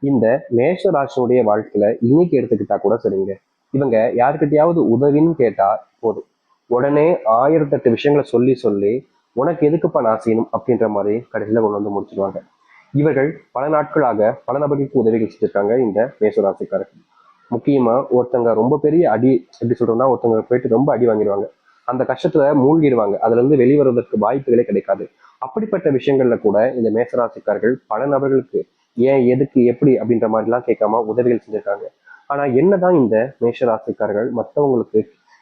இந்த மேஷ ராசினுடைய வாழ்க்கையில இன்னைக்கு எடுத்துக்கிட்டா கூட சரிங்க. இவங்க யாருக்கிட்டையாவது உதவின்னு கேட்டா போதும், உடனே 1008 விஷயங்களை சொல்லி சொல்லி உனக்கு எதுக்குப்பா நான் செய்யணும் அப்படின்ற மாதிரி கடைசியில கொண்டு வந்து முடிச்சிருவாங்க. இவர்கள் பல நாட்களாக பல நபர்களுக்கு உதவிகள் செஞ்சிருக்காங்க இந்த மேஷராசிக்காரர்கள். முக்கியமா ஒருத்தங்க ரொம்ப பெரிய அடி, எப்படி சொல்றோம்னா ஒருத்தங்க போயிட்டு ரொம்ப அடி வாங்கிடுவாங்க, அந்த கஷ்டத்துல மூழ்கிடுவாங்க, அதுல இருந்து வெளிவருவதற்கு வாய்ப்புகளே கிடைக்காது. அப்படிப்பட்ட விஷயங்கள்ல கூட இந்த மேசராசிக்காரர்கள் பல நபர்களுக்கு ஏன் எதுக்கு எப்படி அப்படின்ற மாதிரிலாம் கேட்காம உதவிகள் செஞ்சிருக்காங்க. ஆனா என்னதான் இந்த மேஷராசிக்காரர்கள் மற்றவங்களுக்கு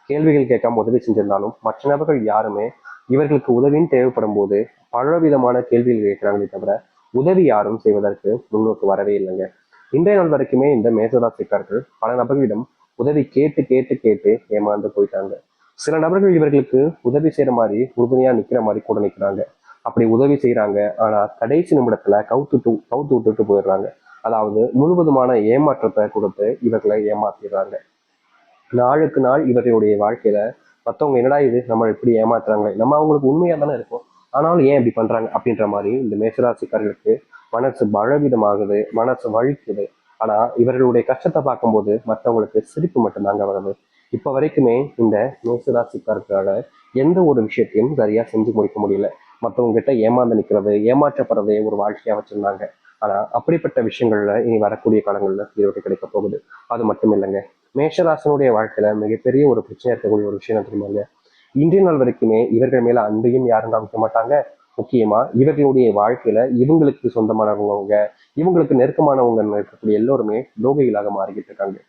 கேள்விகள் கேட்காம உதவி செஞ்சிருந்தாலும் மற்ற நபர்கள் யாருமே இவர்களுக்கு உதவின்னு தேவைப்படும் போது பலவிதமான கேள்விகள் கேட்கிறாங்களே தவிர உதவி யாரும் செய்வதற்கு முன்னோக்கு வரவே இல்லைங்க. இன்றைய நாள் வரைக்குமே இந்த மேசராசிக்காரர்கள் பல நபர்களிடம் உதவி கேட்டு கேட்டு கேட்டு ஏமாந்து போயிட்டாங்க. சில நபர்கள் இவர்களுக்கு உதவி செய்யற மாதிரி உறுதுணையா நிக்கிற மாதிரி கூட நிக்கிறாங்க. அப்படி உதவி செய்யறாங்க, ஆனா கடைசி நிமிடத்துல கவுத்து விட்டுட்டு போயிடுறாங்க. அதாவது முழுவதுமான ஏமாற்றத்தை கொடுத்து இவர்களை ஏமாத்திடுறாங்க. நாளுக்கு நாள் இவர்களுடைய வாழ்க்கையில மற்றவங்க என்னடா இது நம்ம இப்படி ஏமாத்துறாங்களே, நம்ம அவங்களுக்கு உண்மையா தானே இருக்கும், ஆனாலும் ஏன் இப்படி பண்றாங்க அப்படின்ற மாதிரி இந்த மேசராசிக்காரர்களுக்கு மனசு பலவிதமாகுது, மனசு வலிக்குது. ஆனா இவர்களுடைய கஷ்டத்தை பார்க்கும்போது மற்றவங்களுக்கு சிரிப்பு மட்டும்தாங்க வருது. இப்ப வரைக்குமே இந்த மேசராசிக்காரர்களால எந்த ஒரு விஷயத்தையும் சரியா செஞ்சு முடிக்க முடியல. மற்றவங்க கிட்ட ஏமாந்து நிற்கிறது, ஏமாற்றப்படுறதே ஒரு வாழ்க்கையா வச்சிருந்தாங்க. ஆனா அப்படிப்பட்ட விஷயங்கள்ல இனி வரக்கூடிய காலங்கள்ல தீர்வு கிடைக்க போகுது. அது மட்டும் இல்லைங்க, மேஷராசனுடைய வாழ்க்கையில மிகப்பெரிய ஒரு பிரச்சனை இருக்கக்கூடிய ஒரு விஷயம் தெரியுமாங்க, இன்றைய நாள் வரைக்குமே இவர்கள் மேல அன்பையும் யாரும் காமிக்க மாட்டாங்க. முக்கியமா இவர்களுடைய வாழ்க்கையில இவங்களுக்கு சொந்தமானவங்க, இவங்களுக்கு நெருக்கமானவங்க இருக்கக்கூடிய எல்லோருமே துரோகிகளாக மாறிக்கிட்டு இருக்காங்க.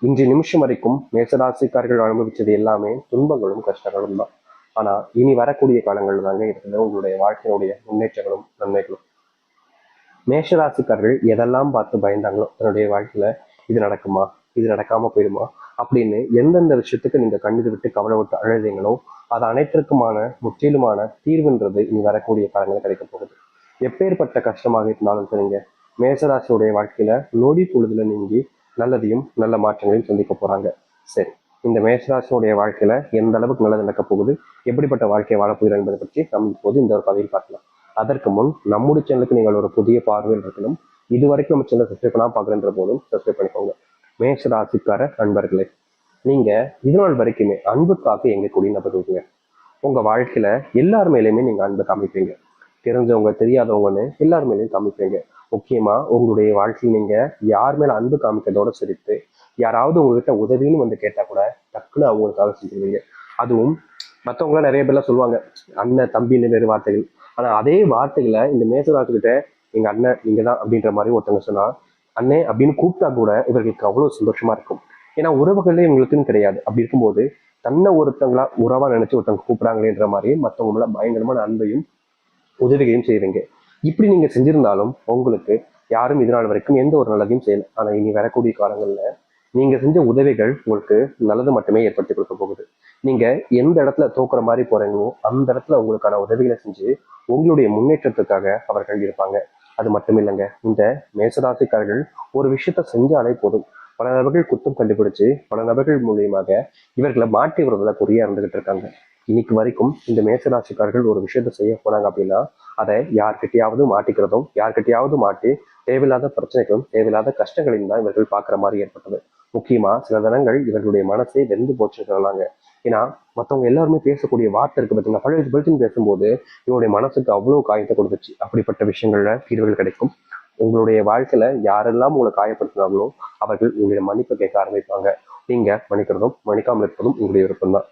இன்றைய நிமிஷம் வரைக்கும் மேசராசிக்காரர்கள் அனுபவிச்சது எல்லாமே துன்பங்களும் கஷ்டங்களும் தான். ஆனா இனி வரக்கூடிய காலங்கள் தாங்க இருக்குது உங்களுடைய வாழ்க்கையினுடைய முன்னேற்றங்களும் நன்மைகளும். மேஷராசிக்காரர்கள் எதெல்லாம் பார்த்து பயந்தாங்களோ தன்னுடைய வாழ்க்கையில இது நடக்குமா, இது நடக்காம போயிடுமா அப்படின்னு எந்தெந்த விஷயத்துக்கு நீங்க கண்ணீர் விட்டு கவலை விட்டு அழுதீங்களோ அது அனைத்திற்குமான முற்றிலுமான தீர்வுன்றது இனி வரக்கூடிய காலங்களில் கிடைக்க போகுது. எப்பேற்பட்ட கஷ்டமாக இருந்தாலும் சரிங்க, மேசராசியுடைய வாழ்க்கையில நொடி பொழுதுல நீங்கி நல்லதையும் நல்ல மாற்றங்களையும் சந்திக்க போறாங்க. சரி, இந்த மேசராசியுடைய வாழ்க்கையில எந்த அளவுக்கு நல்லது நடக்க போகுது, எப்படிப்பட்ட வாழ்க்கையை வாழ போகிறோம் என்பதை பற்றி நம்ம இப்போது இந்த ஒரு பதிவில் பார்க்கலாம். அதற்கு முன் நம்முடைய சேனலுக்கு நீங்கள் ஒரு புதிய பார்வையில் இருக்கணும். இது வரைக்கும் நம்ம சேனல் சப்ஸ்கிரைப் பண்ணாம பார்க்குறன்ற போதும் சப்ஸ்கிரைப் பண்ணிக்கோங்க. மேஷ ராசிக்கார நண்பர்களே, நீங்க இது நாள் வரைக்குமே அன்புக்காக எங்கக்கூடிய நபர்களுங்க. உங்க வாழ்க்கையில எல்லார் மேலேயுமே நீங்க அன்பு காமிப்பீங்க, தெரிஞ்சவங்க தெரியாதவங்கன்னு எல்லார் மேலேயும் காமிப்பீங்க. முக்கியமா உங்களுடைய வாழ்க்கையில் நீங்க யார் மேல அன்பு காமிக்கிறதோட சரித்து யாராவது உங்ககிட்ட உதவின்னு வந்து கேட்டா கூட டக்குன்னு அவங்களுக்காக செஞ்சுருவீங்க. அதுவும் மற்றவங்களாம் நிறைய பேர்லாம் சொல்லுவாங்க அண்ணன் தம்பின்னு வேறு வார்த்தைகள், ஆனா அதே வார்த்தைகளை இந்த மேசராசுகிட்ட எங்க அண்ணன் நீங்க தான் அப்படின்ற மாதிரி ஒருத்தவங்க சொன்னா அண்ணே அப்படின்னு கூப்பிட்டா கூட இவர்களுக்கு அவ்வளவு சந்தோஷமா இருக்கும். ஏன்னா உறவுகளே இவங்களுக்குன்னு கிடையாது. அப்படி இருக்கும்போது தன்னை ஒருத்தங்களா உறவா நினைச்சு ஒருத்தவங்க கூப்பிடாங்களேன்ற மாதிரி மற்றவங்கள பயங்கரமான அன்பையும் உதவிகளையும் செய்வீங்க. இப்படி நீங்க செஞ்சிருந்தாலும் உங்களுக்கு யாரும் இது நாள் வரைக்கும் எந்த ஒரு நல்லதையும் செய்யல. ஆனா இனி வரக்கூடிய காலங்கள்ல நீங்க செஞ்ச உதவிகள் உங்களுக்கு நல்லது மட்டுமே ஏற்படுத்தி கொடுக்க போகுது. நீங்க எந்த இடத்துல தோக்குற மாதிரி போறீங்களோ அந்த இடத்துல உங்களுக்கான உதவிகளை செஞ்சு உங்களுடைய முன்னேற்றத்துக்காக அவர்கள் இருப்பாங்க. அது மட்டும் இல்லைங்க, இந்த மேசராசிக்காரர்கள் ஒரு விஷயத்த செஞ்சாலே போதும் பல நபர்கள் குத்தம் கண்டுபிடிச்சு பல நபர்கள் மூலியமாக இவர்களை மாற்றி விடுறதுல குறியா இருந்துகிட்டு இருக்காங்க. இன்னைக்கு வரைக்கும் இந்த மேசராசிக்காரர்கள் ஒரு விஷயத்த செய்ய போனாங்க அப்படின்னா அதை யார்கிட்டயாவது மாட்டிக்கிறதும் யார்கிட்டயாவது மாட்டி தேவையில்லாத பிரச்சனைகளும் தேவையில்லாத கஷ்டங்களையும் தான் இவர்கள் பார்க்குற மாதிரி ஏற்பட்டது. முக்கியமா சில தினங்கள் இவர்களுடைய மனசே வெந்து போச்சுன்னு சொல்லலாங்க. ஏன்னா மற்றவங்க எல்லாருமே பேசக்கூடிய வார்த்தை இருக்கு பார்த்தீங்கன்னா, பழுத்து பழுத்துன்னு பேசும்போது இவருடைய மனசுக்கு அவ்வளவு காயத்தை கொடுத்துச்சு. அப்படிப்பட்ட விஷயங்கள்ல தீர்வுகள் கிடைக்கும். உங்களுடைய வாழ்க்கையில யாரெல்லாம் உங்களை காயப்படுத்தினாங்களோ அவர்கள் உங்களுடைய மன்னிப்பை கேட்க ஆரம்பிப்பாங்க. நீங்க மன்னிக்கிறதும் மன்னிக்காமல் இருப்பதும் உங்களுடைய விருப்பம் தான்.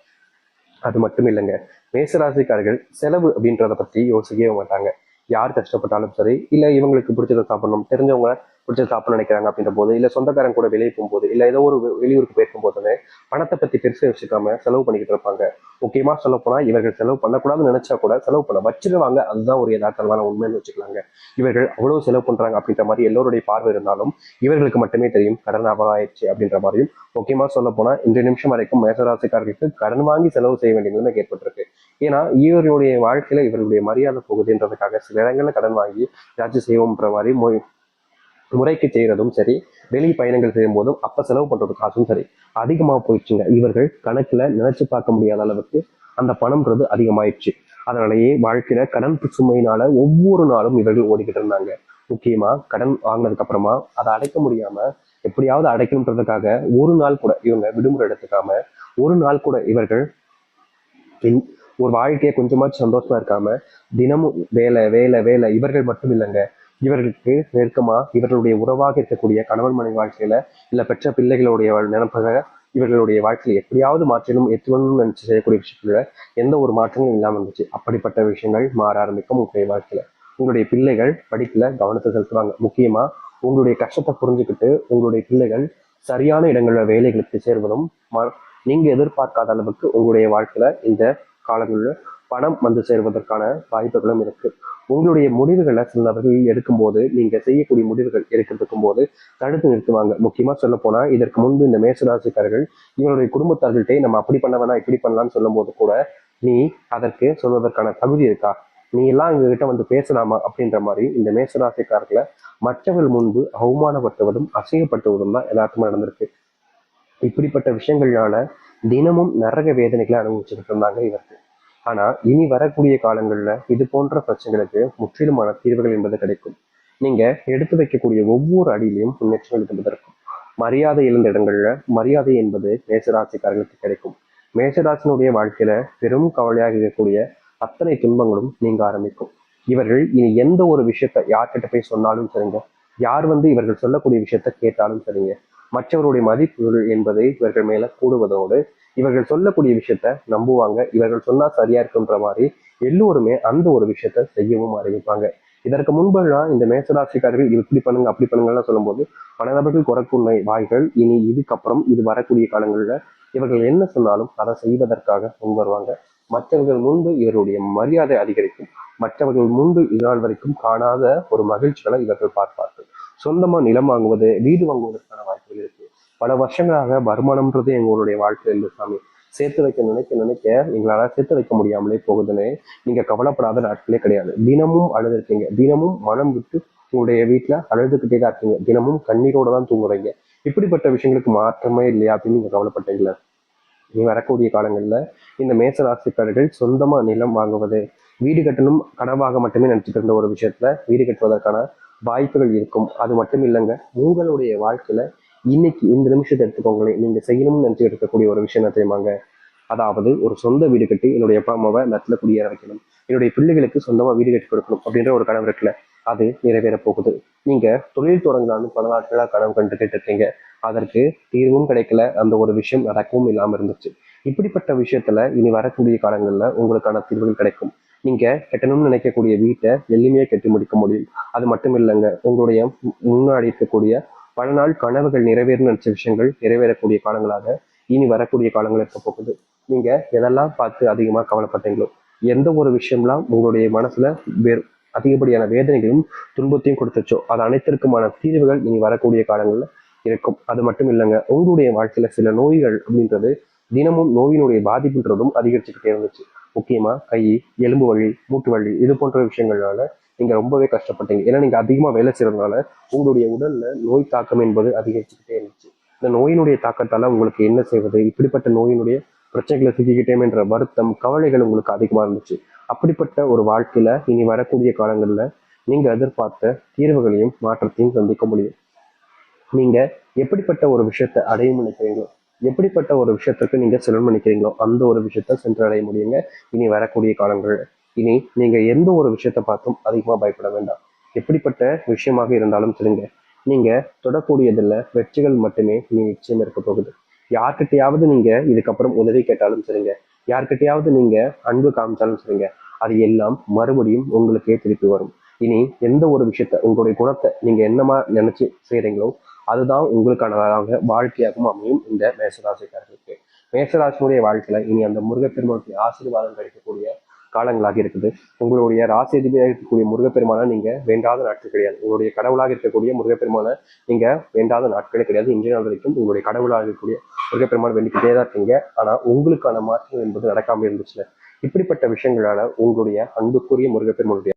அது மட்டும் இல்லைங்க, மேசராசிக்காரர்கள் செலவு அப்படின்றத பத்தி யோசிக்கவே மாட்டாங்க. யார் கஷ்டப்பட்டாலும் சரி, இல்ல இவங்களுக்கு பிடிச்சதை சாப்பிடணும், தெரிஞ்சவங்க பிடிச்சதை சாப்பிட நினைக்கிறாங்க அப்படின்ற போது, இல்ல சொந்தக்காரன் கூட வெளியே போகும்போது, இல்ல ஏதோ ஒரு வெளியூருக்கு போயிருக்கும் போதுன்னு பணத்தை பத்தி பெருசா யோசிக்காம செலவு பண்ணிக்கிட்டு இருப்பாங்க. முக்கியமா சொல்ல போனா இவர்கள் செலவு பண்ணக்கூடாதுன்னு நினைச்சா கூட செலவு பண்ண வச்சிருவாங்க. அதுதான் ஒரு யதார்த்தமான உண்மைன்னு வச்சுக்கலாங்க. இவர்கள் அவ்வளவு செலவு பண்றாங்க அப்படின்ற மாதிரி எல்லோருடைய பார்வை இருந்தாலும் இவர்களுக்கு மட்டுமே தெரியும் கடன் ஆயிடுச்சு அப்படின்ற மாதிரியும். முக்கியமா சொல்ல போனா இந்த நிமிஷம் வரைக்கும் மேசராசிக்காரர்களுக்கு கடன் வாங்கி செலவு செய்ய வேண்டிய நிலைமை ஏற்பட்டிருக்கு. ஏன்னா இவருடைய வாழ்க்கையில இவருடைய மரியாதை போகுதுன்றதுக்காக சில இடங்கள்ல கடன் வாங்கி ஏதாச்சும் செய்வோம்ன்ற மாதிரி முறைக்கு செய்யறதும் சரி, வெளி பயணங்கள் செய்யும் போதும் அப்ப செலவு பண்றது காசும் சரி அதிகமா போயிடுச்சுங்க. இவர்கள் கணக்குல நினைச்சு பார்க்க முடியாத அளவுக்கு அந்த பணம்ன்றது அதிகமாயிடுச்சு. அதனாலேயே வாழ்க்கையில கடன் சுமையினால ஒவ்வொரு நாளும் இவர்கள் ஓடிக்கிட்டு இருந்தாங்க. முக்கியமா கடன் வாங்கினதுக்கு அப்புறமா அதை அடைக்க முடியாம எப்படியாவது அடைக்கணுன்றதுக்காக ஒரு நாள் கூட இவங்க விடுமுறை எடுத்துக்காம ஒரு நாள் கூட இவர்கள் ஒரு வாழ்க்கையை கொஞ்சமாச்சும் சந்தோஷமா இருக்காம தினமும் வேலை வேலை வேலை. இவர்கள் மட்டும் இல்லைங்க, இவர்களுக்கு நெருக்கமா இவர்களுடைய உறவாக இருக்கக்கூடிய கணவன் மனைவி வாழ்க்கையில இல்ல பெற்ற பிள்ளைகளுடைய நினைப்பக இவர்களுடைய வாழ்க்கையில எப்படியாவது மாற்றணும் எத்தணும்னு நினைச்சு செய்யக்கூடிய விஷயத்துல எந்த ஒரு மாற்றமும் இல்லாம இருந்துச்சு. அப்படிப்பட்ட விஷயங்கள் மாற ஆரம்பிக்கும் உங்களுடைய வாழ்க்கையில. உங்களுடைய பிள்ளைகள் படிப்புல கவனத்தை செலுத்துவாங்க. முக்கியமா உங்களுடைய கஷ்டத்தை புரிஞ்சுக்கிட்டு உங்களுடைய பிள்ளைகள் சரியான இடங்கள்ல வேலைகளுக்கு சேர்வதும் நீங்க எதிர்பார்க்காத அளவுக்கு உங்களுடைய வாழ்க்கையில இந்த காலங்களில் பணம் வந்து சேர்வதற்கான வாய்ப்புகளும் இருக்கு. உங்களுடைய முடிவுகளை சில நபர்கள் எடுக்கும்போது நீங்க செய்யக்கூடிய முடிவுகள் எடுக்கிறதுக்கும் போது தடுத்து நிறுத்துவாங்க. முக்கியமா சொல்ல போனா இதற்கு முன்பு இந்த மேசராசிக்காரர்கள் இவருடைய குடும்பத்தார்கள்ட்டே நம்ம அப்படி பண்ண வேணா இப்படி பண்ணலாம்னு சொல்லும் போது கூட நீ அதற்கு சொல்வதற்கான தகுதி இருக்கா, நீ எல்லாம் எங்ககிட்ட வந்து பேசலாமா அப்படின்ற மாதிரி இந்த மேசராசிக்காரர்களை மற்றவர்கள் முன்பு அவமானப்படுத்துவதும் அசிங்கப்படுத்துவதும் தான் யதார்த்தமா நடந்திருக்கு. இப்படிப்பட்ட விஷயங்கள்னால தினமும் நரக வேதனைகளை அனுபவிச்சுக்கிட்டு இருந்தாங்க இவருக்கு. ஆனா இனி வரக்கூடிய காலங்கள்ல இது போன்ற பிரச்சனைகளுக்கு முற்றிலுமான தீர்வுகள் என்பது கிடைக்கும். நீங்க எடுத்து வைக்கக்கூடிய ஒவ்வொரு அடியிலையும் முன்னேற்றங்கள் என்பது இருக்கும். மரியாதை இழந்த இடங்கள்ல மரியாதை என்பது மேசராசிக்காரர்களுக்கு கிடைக்கும். மேசராசினுடைய வாழ்க்கையில பெரும் கவலையாக இருக்கக்கூடிய அத்தனை துன்பங்களும் நீங்க ஆரம்பிக்கும். இவர்கள் இனி எந்த ஒரு விஷயத்த யார்கிட்ட போய் சொன்னாலும் சரிங்க, யார் வந்து இவர்கள் சொல்லக்கூடிய விஷயத்த கேட்டாலும் சரிங்க, மற்றவருடைய மதிப்புகள் என்பதை இவர்கள் மேல கூடுவதோடு இவர்கள் சொல்லக்கூடிய விஷயத்த நம்புவாங்க. இவர்கள் சொன்னா சரியா இருக்குன்ற மாதிரி எல்லோருமே அந்த ஒரு விஷயத்த செய்யவும் ஆரம்பிப்பாங்க. இதற்கு முன்பெல்லாம் இந்த மேசராசிக்காரர்கள் இப்படி பண்ணுங்க அப்படி பண்ணுங்கலாம் சொல்லும்போது பல நபர்கள் குறைக்கும் வாய்கள் இனி இதுக்கப்புறம் இது வரக்கூடிய காலங்கள்ல இவர்கள் என்ன சொன்னாலும் அதை செய்வதற்காக முன் வருவாங்க. மற்றவர்கள் முன்பு இவருடைய மரியாதை அதிகரிக்கும். மற்றவர்கள் முன்பு இதனால் வரைக்கும் காணாத ஒரு மகிழ்ச்சிகளை இவர்கள் பார்ப்பார்கள். சொந்தமா நிலம் வாங்குவது வீடு வாங்குவதற்கான வாய்ப்புகள் இருக்கு. பல வருஷங்களாக வருமானம்ன்றது எங்களுடைய வாழ்க்கையில் இல்லை சாமி, சேர்த்து வைக்க நினைக்க நினைக்க எங்களால சேர்த்து வைக்க முடியாமலே போகுதுன்னு நீங்க கவலைப்படாத நாட்களே கிடையாது. தினமும் அழுதுருக்கீங்க, தினமும் மனம் விட்டு உங்களுடைய வீட்டுல அழுதுகிட்டே தான் இருக்கீங்க, தினமும் கண்ணீரோட தான் தூங்குறீங்க. இப்படிப்பட்ட விஷயங்களுக்கு மாற்றமே இல்லையா அப்படின்னு நீங்க கவலைப்பட்டீங்களா? நீ வரக்கூடிய காலங்கள்ல இந்த மேசராசிக்காரர்கள் சொந்தமா நிலம் வாங்குவது வீடு கட்டணும் கனவாக மட்டுமே நினைச்சிட்டு இருந்த ஒரு விஷயத்துல வீடு கட்டுவதற்கான வாய்ப்புகள் இருக்கும். அது மட்டும் இல்லைங்க, உங்களுடைய வாழ்க்கையில இன்னைக்கு இந்த நிமிஷத்தை எடுத்துக்கோங்களேன், நீங்க செய்யணும்னு நினைச்சு இருக்கக்கூடிய ஒரு விஷயம் என்ன தெரியுமாங்க? அதாவது ஒரு சொந்த வீடு கட்டி என்னுடைய அப்பா அம்மாவை நட்டில குடியேற வைக்கணும், என்னுடைய பிள்ளைகளுக்கு சொந்தமா வீடு கட்டி கொடுக்கணும் அப்படின்ற ஒரு கனவு இருக்குல்ல, அது நிறைவேற போகுது. நீங்க தொழில் தொடங்கலான்னு பல நாட்களா கனவு கண்டுகிட்டு இருக்கீங்க, அதற்கு தீர்வும் கிடைக்கல, அந்த ஒரு விஷயம் நடக்கவும் இல்லாம இருந்துச்சு. இப்படிப்பட்ட விஷயத்துல இனி வரக்கூடிய காலங்கள்ல உங்களுக்கான தீர்வுகள் கிடைக்கும். நீங்க கட்டணும்னு நினைக்கக்கூடிய வீட்டை எளிமையா கட்டி முடிக்க முடியும். அது மட்டும் இல்லைங்க, உங்களுடைய முன்னாடி இருக்கக்கூடிய பல நாள் கனவுகள் நிறைவேறும் நினைச்ச விஷயங்கள் நிறைவேறக்கூடிய காலங்களாக இனி வரக்கூடிய காலங்கள் இருக்க போகுது. நீங்க எதெல்லாம் பார்த்து அதிகமா கவலைப்பட்டீங்களோ, எந்த ஒரு விஷயம்லாம் உங்களுடைய மனசுல அதிகப்படியான வேதனைகளும் துன்பத்தையும் கொடுத்துச்சோ அது அனைத்திற்குமான தீர்வுகள் இனி வரக்கூடிய காலங்கள்ல இருக்கும். அது மட்டும் இல்லைங்க, உங்களுடைய வாழ்க்கையில சில நோய்கள் அப்படின்றது தினமும் நோயினுடைய பாதிப்புன்றதும் அதிகரிச்சுக்கிட்டே இருந்துச்சு. முக்கியமா கை, எலும்பு வலி, மூட்டு வலி இது போன்ற விஷயங்களால நீங்க ரொம்பவே கஷ்டப்பட்டீங்க. ஏன்னா நீங்க அதிகமா வேலை செய்யறதுனால உங்களுடைய உடல்ல நோய் தாக்கம் என்பது அதிகரிச்சுக்கிட்டே இருந்துச்சு. இந்த நோயினுடைய தாக்கத்தால உங்களுக்கு என்ன செய்வது, இப்படிப்பட்ட நோயினுடைய பிரச்சனைகளை சிக்கிக்கிட்டேன்ற வருத்தம் கவலைகள் உங்களுக்கு அதிகமா இருந்துச்சு. அப்படிப்பட்ட ஒரு வாழ்க்கையில இனி வரக்கூடிய காலங்கள்ல நீங்க எதிர்பார்த்த தீர்வுகளையும் மாற்றத்தையும் சந்திக்க முடியும். நீங்க எப்படிப்பட்ட ஒரு விஷயத்தை அடையும் நினைக்கிறீங்களோ, எப்படிப்பட்ட ஒரு விஷயத்துக்கு நீங்க செலவு நினைக்கிறீங்களோ அந்த ஒரு விஷயத்த சென்றடைய முடியுங்க இனி வரக்கூடிய காலங்கள். இனி நீங்க எந்த ஒரு விஷயத்த பார்த்தும் அதிகமா பயப்பட வேண்டாம். எப்படிப்பட்ட விஷயமாக இருந்தாலும் சொல்லுங்க, நீங்க தொடக்கூடியதுல வெற்றிகள் மட்டுமே இனி நிச்சயம் இருக்க போகுது. யார்கிட்டையாவது நீங்க இதுக்கப்புறம் உதவி கேட்டாலும் சரிங்க, யார்கிட்டையாவது நீங்க அன்பு காமிச்சாலும் சரிங்க, அது எல்லாம் மறுபடியும் உங்களுக்கே திருப்பி வரும். இனி எந்த ஒரு விஷயத்த உங்களுடைய குணத்தை நீங்க என்னமா நினைச்சு செய்யறீங்களோ அதுதான் உங்களுக்கானதாக வாழ்க்கையாகவும் அமையும் இந்த மேசராசிக்காரர்களுக்கு. மேசராசினுடைய வாழ்க்கையில இனி அந்த முருகப்பெருமானுடைய ஆசீர்வாதம் கிடைக்கக்கூடிய காலங்களாக இருக்குது. உங்களுடைய ராசி அதிபதியாக இருக்கக்கூடிய முருகப்பெருமானை நீங்க வேண்டாத நாட்கள் கிடையாது. உங்களுடைய கடவுளாக இருக்கக்கூடிய முருகப்பெருமானை நீங்க வேண்டாத நாட்களே கிடையாது. இன்றைய நாள் வரைக்கும் உங்களுடைய கடவுளாக இருக்கக்கூடிய முருகப்பெருமான் வேண்டிக்கிட்டே தான் இருக்கீங்க. ஆனா உங்களுக்கான மாற்றம் என்பது நடக்காம இருந்துச்சுல. இப்படிப்பட்ட விஷயங்களால உங்களுடைய அன்புக்குரிய முருகப்பெருமானுடைய